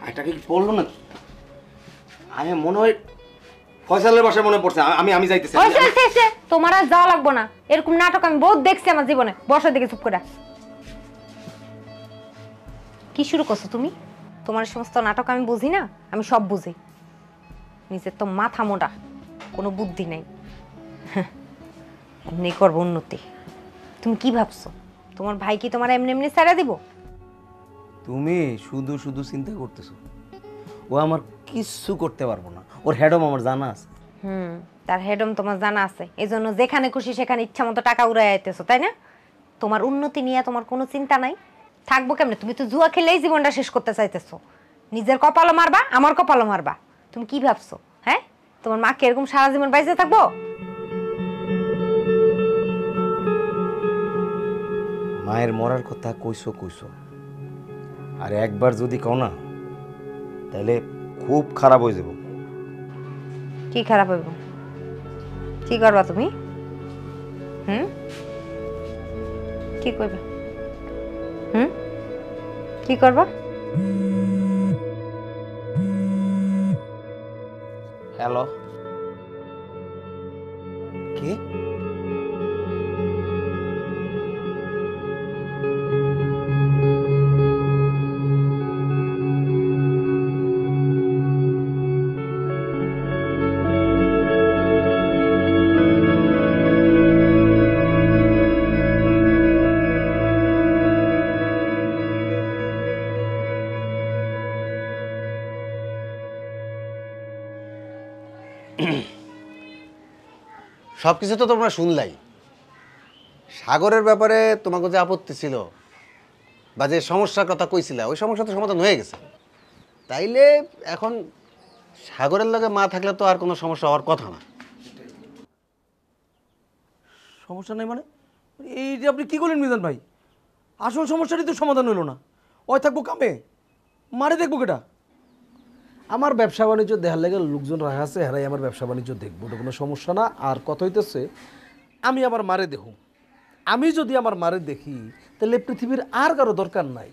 আর টাকা কি পড়লো না? আমি মনে হয় ফয়সালের বাসায় মনে পড়ছে, আমি যাইতেছি। হইছে তোমার আর যাওয়া লাগবো না, এরকম নাটক আমি বহুত দেখছি আমার জীবনে। বসার দিকে চুপ করে। কি শুরু করছো তুমি? তোমার সমস্ত নাটক আমি বুঝি না? আমি সব বুঝি। নিজের তো মাথা মোটা, কোনো বুদ্ধি নাই। এমনি করবো উন্নতি। তুমি কি ভাবছো তোমার ভাই কি তোমার এমনি এমনি ছেড়ে দিব? তুমি শুধু শুধু চিন্তা করতেছো, ও আমার কিচ্ছু করতে পারবো না, ওর হেডম আমার জানা আছে। তার হেডম তোমার জানা আছে, এই জন্য যেখানে খুশি সেখানে ইচ্ছা মতো টাকা উড়াই আইতেছো, তাই না? তোমার উন্নতি নিয়ে তোমার কোনো চিন্তা নাই? থাকবো কেমনে? তুমি তো জুয়া খেলেই জীবনটা শেষ করতে চাইতেছো। নিজের কপালও মারবা, আমার কপালও মারবা। তুমি কি ভাবছো? হ্যাঁ, তোমার মাকে এরকম সারা জীবন বাইসে থাকবো? মায়ের মরার কথা কইছো কইছো, আর একবার যদি কও না তাহলে খুব খারাপ হয়ে যাব। কি খারাপ হইব? কি করবা তুমি? কি করবে? কি করবা? হ্যালো, কি? সব কিছু তো তোমরা শুনলাই। সাগরের ব্যাপারে তোমাকে যে আপত্তি ছিল বা যে সমস্যার কথা কইছিলা, ওই সমস্যা তো সমাধান হয়ে গেছে। তাইলে এখন সাগরের লগে মা থাকলে তো আর কোনো সমস্যা হওয়ার কথা না। সমস্যা নেই মানে? এই যে আপনি কি করলেন মিজান ভাই? আসল সমস্যাটি তো সমাধান হলো না। ওই থাকবো কামে, মারে দেখবো কেটা? আমার ব্যবসা বাণিজ্য দেখার লেগে লোকজন রাখা আছে, হেরাই আমার ব্যবসা বাণিজ্য দেখবো, ওটা কোনো সমস্যা না। আর কথা হইতেছে আমি আমার মারে দেখুন, আমি যদি আমার মারে দেখি তাহলে পৃথিবীর আর কারো দরকার নাই,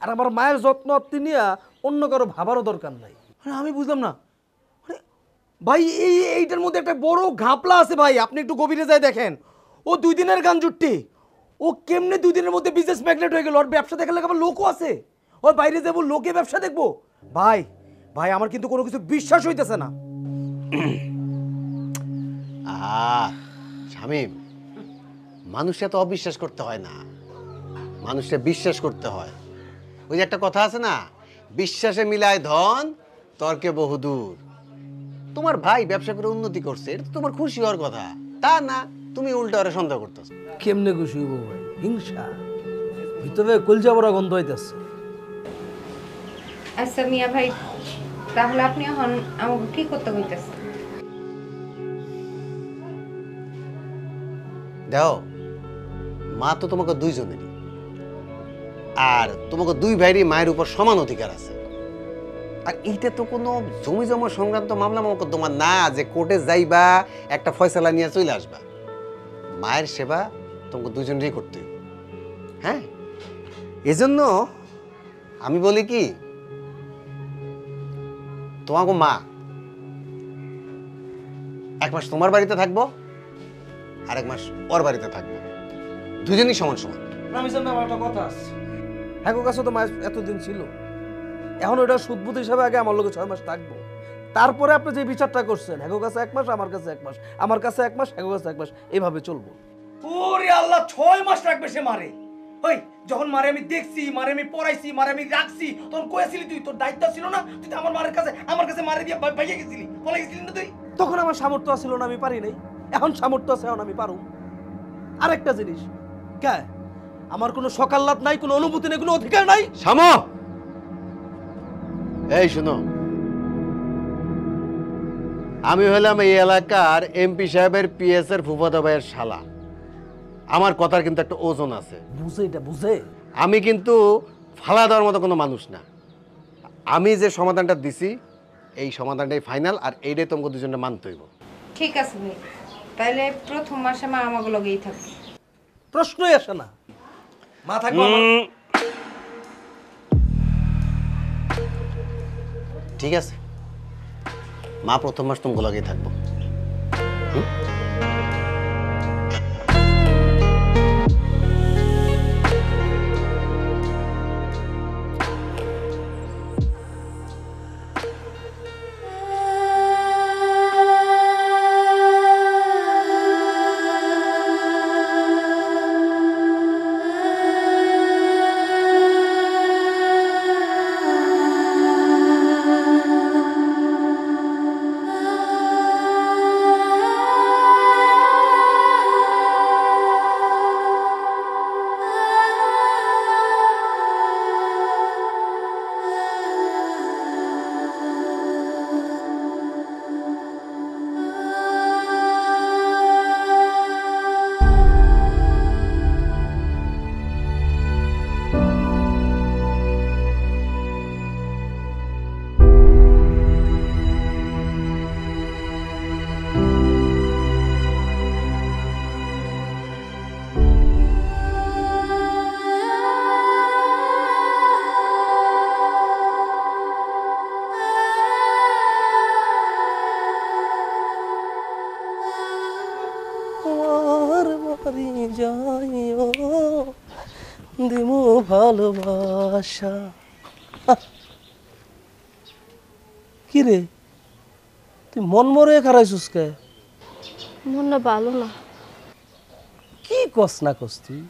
আর আমার মায়ের যত্ন নিয়ে অন্য কারো ভাবারও দরকার নাই। আমি বুঝলাম না ভাই, এইটার মধ্যে একটা বড় ঘাপলা আছে ভাই। আপনি একটু গভীরে যায় দেখেন। ও 2 দিনের গান জুটটি, ও কেমনে 2 দিনের মধ্যে বিজনেস ম্যাগনেট হয়ে গেল। ওর ব্যবসা দেখার লাগে আমার লোকও আছে, ওর বাইরে যাবো লোকে ব্যবসা দেখবো। ভাই ভাই আমার কিন্তু কোনো কিছু বিশ্বাস হইতেছে না। শামীম, মানুষে তো অবিশ্বাস করতে হয় না, মানুষে বিশ্বাস করতে হয়। ওই যে একটা কথা আছে না, বিশ্বাসে মিলায় ধন, তর্কে বহুদূর। তোমার ভাই ব্যবসা করে উন্নতি করছে, এটা তো তোমার খুশি হওয়ার কথা, তা না তুমি উল্টা ওরা সন্দেহ করতেছো। কেমনে খুশি হইব ভাই? হিংসা, ভিতরে কলজা বড়া গন্ধ হইতেছে। আচ্ছা মিয়া ভাই, তাহলে আপনি এখন আমাকে কি করতে হইতেছে? দেখো, মা তো তোমাকে দুইজনেরই, আর তোমাকে 2 ভাইয়েরই মায়ের উপর সমান অধিকার আছে। আর এইটা তো কোনো জমি জমা সংক্রান্ত মামলা মোকদ্দমা না যে কোর্টে যাইবা একটা ফয়সালা নিয়ে চলে আসবা। মায়ের সেবা তোমাকে দুজনেরই করতে হবে। হ্যাঁ, এজন্য আমি বলি কি, তোমাকে মা 1 মাস তোমার বাড়িতে থাকবো, আর 1 মাস ওর বাড়িতে থাকবো, দুজনই সমান সমান। রামিজান ভাই, আমার একটা কথা আছে। হ্যাঁ, কাছে তো মায়ের এতদিন ছিল, এখন ওটা সুদবুদ হিসাবে আগে আমার লোকে 6 মাস থাকবো। তারপরে আপনি যে বিচারটা করছেন, হ্যাঁ কাছে 1 মাস, আমার কাছে 1 মাস, আমার কাছে 1 মাস, হ্যাঁ কাছে 1 মাস, এইভাবে চলবো। ওরে আল্লাহ, 6 মাস রাখবে সে মারে? ওই যখন মারে আমি দেখছি, মারে আমি পড়াইছি, মারে আমি রাখছি, তখন কয়েছিলি তুই? তোর দায়িত্ব ছিল না? তুই তো আমার কাছে মারে দিয়ে ভাইয়া গেছিলি, বলে গেছিলি না তুই? তখন আমার সামর্থ্য ছিল না, আমি পারি নাই। এখন সামর্থ্য আছে, এখন আমি পারু। আরেকটা জিনিস, কে আমার কোনো সকাল্লাদ নাই, কোনো অনুভূতি নেই, কোনো অধিকার নাই। শামো, এই শুনো, আমি হলাম এই এলাকার এমপি সাহেবের পিএস এর ফুফাতো ভাইয়ের শালা। আমার কথার কিন্তু একটা ওজন আছে, বুঝে এটা বুঝে। আমি কিন্তু ফালা দেওয়ার মতো কোনো মানুষ না। আমি যে সমাধানটা দিছি, এই সমাধানটাই ফাইনাল, আর এইটাই তোমাকে দুজনে মানতে হইব। ঠিক আছে ভাই, তাহলে প্রথম মাসে মা আমাকে লগেই থাকবে। প্রশ্নই আসে না, মা থাকবো আমার। ঠিক আছে, মা প্রথম মাস তোমাকে লাগেই থাকবো। দিমু ভালোবাসা। কি রে, তুই মন মরে খারাইছিস কে? মনটা ভালো না। কি কস না কস তুই?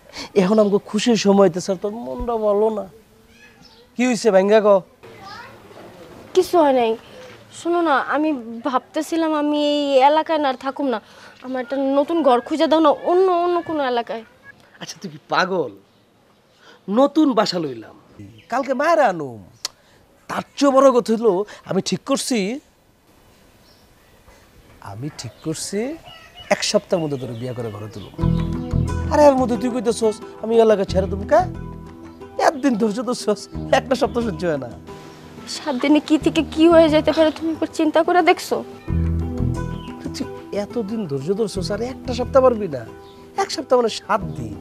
এখন আমাকে খুশির সময় হইতেছে, তোর মনটা ভালো না? কি হয়েছে ভাঙ্গা ক? কিছু হয় নাই। শোনো না, আমি ভাবতেছিলাম আমি এই এলাকায় না আর থাকুম না, আমার একটা নতুন ঘর খুঁজে দাও না, অন্য অন্য কোনো এলাকায়। আচ্ছা তুই কি পাগল? নতুন বাসা লইলাম, কালকে মায়েরা আনুম। তার চেয়ে বড় কথা হইলো আমি ঠিক করছি 1 সপ্তাহের মধ্যে তোর বিয়ে করে ঘরে তুলব। আরে এর মধ্যে তুই কইতেছস আমি এলাকা ছেড়ে দেবো কা? একদিন ধৈর্য ধরছস, একটা সপ্তাহ সহ্য হয় না। 7 দিনে কি থেকে কি হয়ে যেতে পারে তুমি একবার চিন্তা করে দেখছো? তুই এতদিন ধৈর্য ধরছস আর একটা সপ্তাহ পারবি না? এক সপ্তাহ মানে 7 দিন,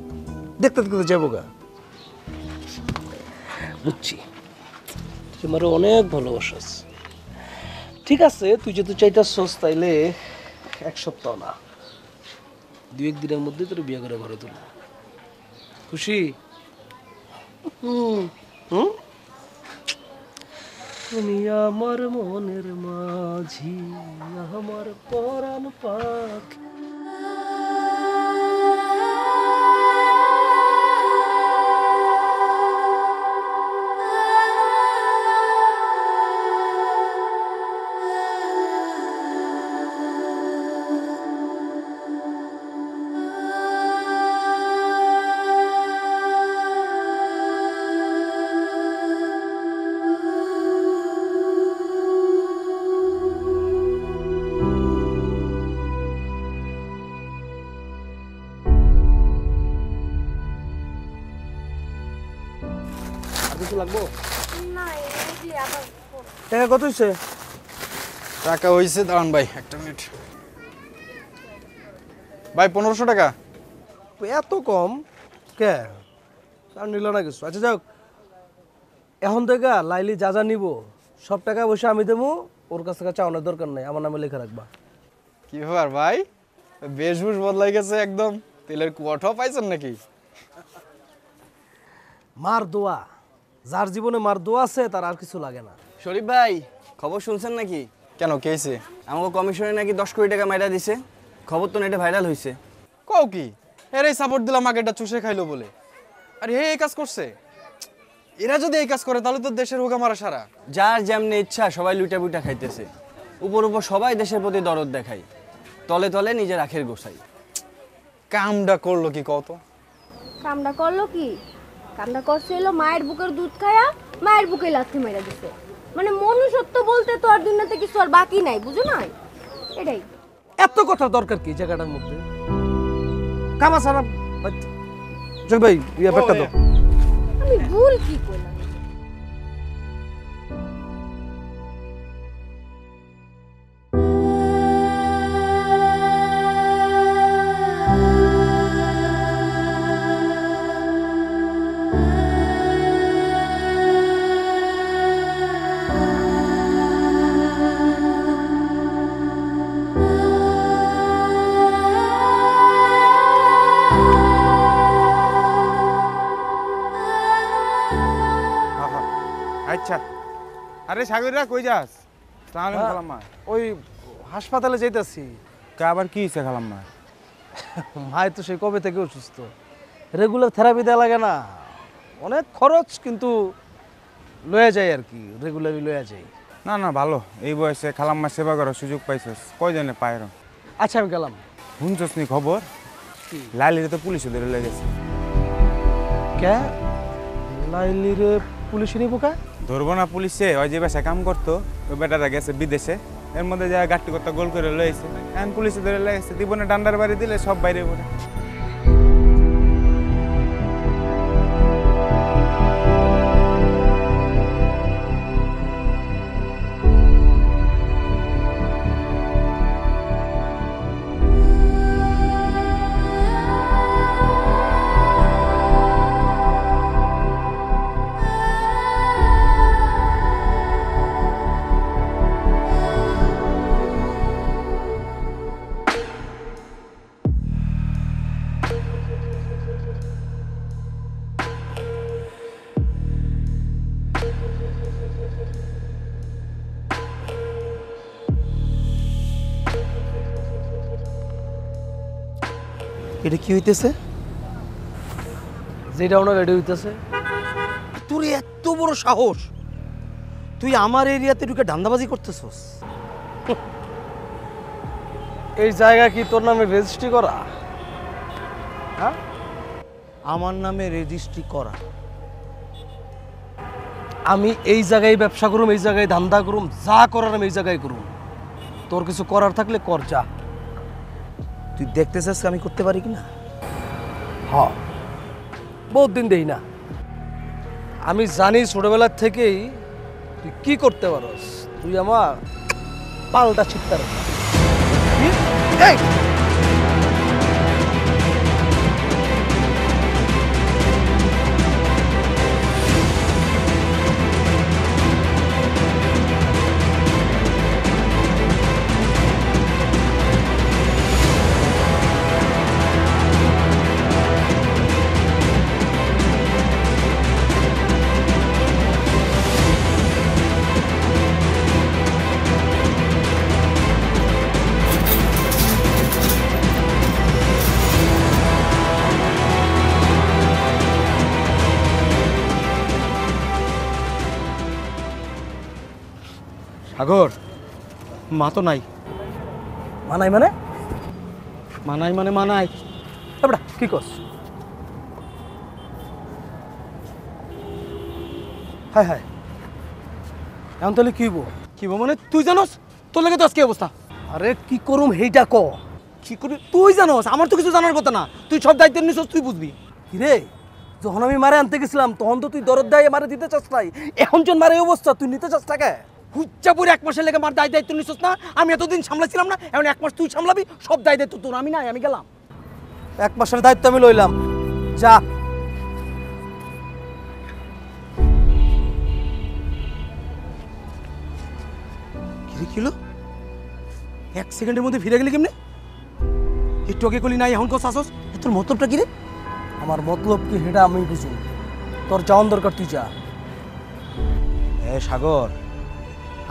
দেখতে দেখতে যাবো গা। বুঝছি তুই আমার অনেক ভালোবাসস। ঠিক আছে, তুই যেহেতু চাইতেছস তাইলে এক সপ্তাহ না, 2-1 দিনের মধ্যে তোর বিয়ে করে ঘরে তুলব। খুশি? তুমি আমার মনের মাঝি, আমার পরাণ পাখি। কিছু লাগবো? টাকা কত হয়েছে? টাকা হয়েছে, দাঁড়ান ভাই একটা মিনিট। ভাই 1500 টাকা। এত কম কে? আর নিল না কিছু। আচ্ছা যাক, এখন থেকে লাইলি যা যা নিব সব টাকা বসে আমি দেবো, ওর কাছ থেকে চাওয়ানোর দরকার নাই, আমার নামে লেখা রাখবা। কি ব্যাপার ভাই, বেশভূষ বদলাই গেছে একদম, তেলের কুয়াটাও পাইছেন নাকি? মার দোয়া, যার জীবনে মার দোয়া আছে তার আর কিছু লাগে না। শরীফ ভাই, খবর শুনছেন নাকি? কেন, কে হয়েছে? আমাকে কমিশনে নাকি 10 কোটি টাকা মাইরা দিছে। খবর তো নেটে ভাইরাল হয়েছে। কও কি? এরাই সাপোর্ট দিলাম আগেটা চুষে খাইলো বলে। আর এই কাজ করছে? এরা যদি এই কাজ করে তাহলে তো দেশের হোগা মারা সারা। যার যেমনি ইচ্ছা সবাই লুটা বুটা খাইতেছে। উপর উপর সবাই দেশের প্রতি দরদ দেখায়, তলে তলে নিজের আখের গোসাই। কামটা করলো কি কত? কামটা করলো কি? কামটা করছে হলো মায়ের বুকের দুধ খায়া মায়ের বুকে লাথি মেরে দিছে। মানে মনুষ্যত্ব বলতে তো আর দুনিয়াতে কিছু আর বাকি নাই, বুঝো না? এটাই। এত কথা দরকার কি জায়গাটার মধ্যে? কামা সারা জয় ভাই, ইয়া ব্যাগটা দাও। আমি ভুল কি করলাম? আচ্ছা, আরে সাগররা কই যাস? তাহলে খালাম্মা ওই হাসপাতালে যাইতাছি। আবার কি হয়েছে খালাম্মা? মায় তো সেই কবে থেকে অসুস্থ, রেগুলার থেরাপি দেওয়া লাগে না, অনেক খরচ, কিন্তু লয়ে যায় আর কি, রেগুলারই লয়ে যায়। না না, ভালো, এই বয়সে খালাম্মা সেবা করার সুযোগ পাইছস, কয়জনে পায়র। আচ্ছা আমি গেলাম। শুনছস নি খবর? লাইলিরে তো পুলিশে ধরে লেগেছে। কে? লাইলিরে পুলিশে নিব কা? ধরবো না পুলিশে, ওই যে বাসায় কাম করতো ওই বেটারা গেছে বিদেশে, এর মধ্যে যা গাট্টি করতে গোল করে লয়েছে, এখন পুলিশে ধরে লেগেছে। দিব না ডান্ডার বাড়ি দিলে সব বাইরে পড়ে। এটা কি হইতেছে? যেটা ওনার রেডি হইতেছে। তোর এত বড় সাহস, তুই আমার এরিয়াতে ঢুকে ধান্দাবাজি করতেছস? এই জায়গা কি তোর নামে রেজিস্ট্রি করা? হ্যাঁ, আমার নামে রেজিস্ট্রি করা। আমি এই জায়গায় ব্যবসা করুম, এই জায়গায় ধান্দা করুম, যা করার আমি এই জায়গায় করুম। তোর কিছু করার থাকলে কর, যা। তুই দেখতে চাস আমি করতে পারি কিনা? হ্যাঁ, বহুত দিন দেই না। আমি জানি ছোটবেলার থেকেই তুই কি করতে পারস। তুই আমার পালটা ছিটতার। সাগর, মা তো নাই। মানাই মানে? মানাই মানে মানাই। এবড়া কি কস? হায় হায়, এখন তাহলে কি হইব? কি মানে তুই জানোস তোর লাগে তো আজকে অবস্থা। আরে কি করুম হেইটা ক। কি করি তুই জানোস? আমার তো কিছু জানার কথা না। তুই সব দায়িত্ব নিছস, তুই বুঝবি। কিরে, যখন আমি মারে আনতে গেছিলাম তখন তো তুই দরদ দেয় মারে দিতে চাস নাই। এখন যখন মারে এই অবস্থা, তুই নিতে চাস টাকা? হুচ্চাপুর 1 মাসের লেগে মার দায়িত্ব নিছস না? আমি এতদিন সামলাছিলাম না, এখন 1 মাস তুই সামলাবি। সব দায়িত্ব তোর, আমি নাই, আমি গেলাম। 1 মাসের দায়িত্ব আমি লইলাম, যা। কিরে কিলো 1 সেকেন্ডের মধ্যে ফিরে গেলি কেমনে? একটু আগে কলি নাই, এখন কস আসস। তোর মতলবটা কি রে? আমার মতলব কি হেটা আমি বুঝুন। তোর যাওয়ান দরকার, তুই যা। সাগর,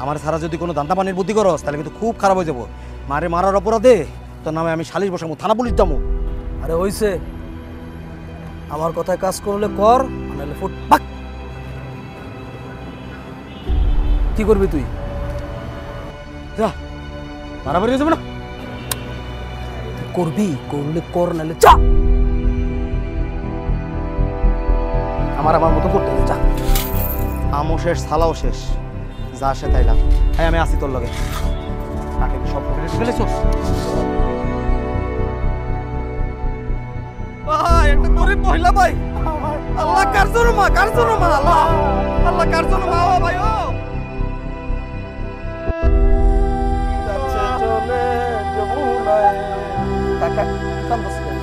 আমার ছাড়া যদি কোনো দান্তা পানির বুদ্ধি করস তাহলে কিন্তু খুব খারাপ হয়ে যাবো। মারে মারার অপরাধে তোর নামে আমি সালিশ বসাবো, থানা পুলিশ যাবো। আরে হইছে, আমার কথায় কাজ করলে কর, নাহলে ফুট বাক। কি করবি তুই? যা, মারামারি হয়ে যাবে না। করবি, করলে কর, নাহলে যা। আমার মতো করতে যা। আমও শেষ, থালাও শেষ, যা সে তাইলাম। হ্যাঁ, আমি আসি তোর লগে। তাকে সব ফেলে ফেলেছস? ভাই, একটা গরিব মহিলা ভাই। আল্লাহ কার জন্য মা, কার জন্য মা, আল্লাহ আল্লাহ কার জন্য মা। ও ভাই, ও যাচ্ছে চলে যমুনায়। কাকা কান্দস কেন?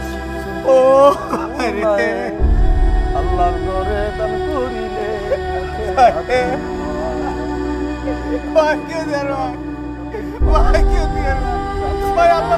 ও আরে আল্লাহর ঘরে দান করিলে ভাই, কেউ দেয় না ভাই, কেউ দিয়ে না ভাই, আল্লাহ